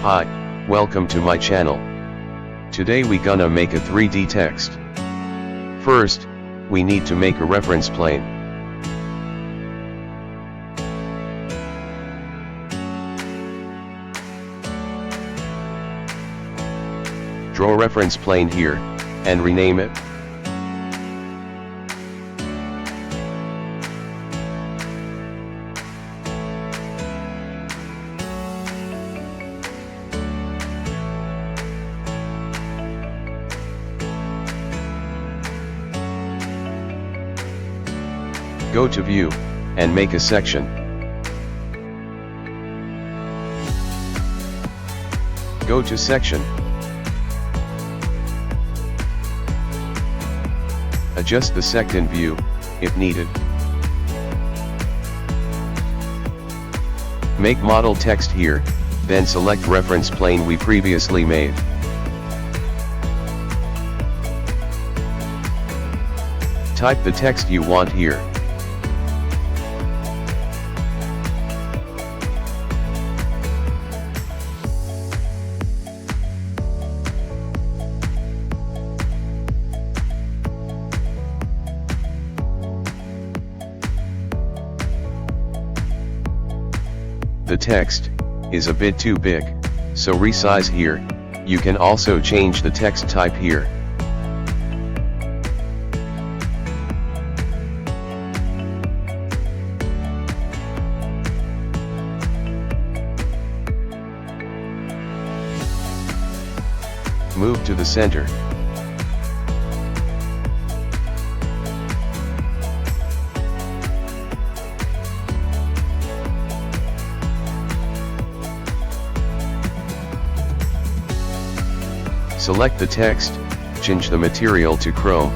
Hi, welcome to my channel. Today we gonna make a 3D text. First, we need to make a reference plane. Draw a reference plane here, and rename it. Go to View, and make a section. Go to Section. Adjust the second view, if needed. Make model text here, then select reference plane we previously made. Type the text you want here. The text is a bit too big, so resize here. You can also change the text type here. Move to the center. Select the text, change the material to chrome.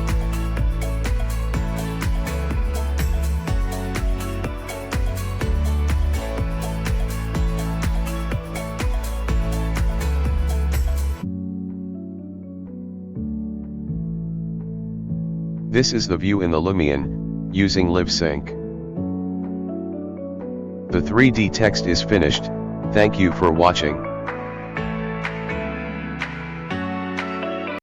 This is the view in the Lumion, using LiveSync. The 3D text is finished. Thank you for watching.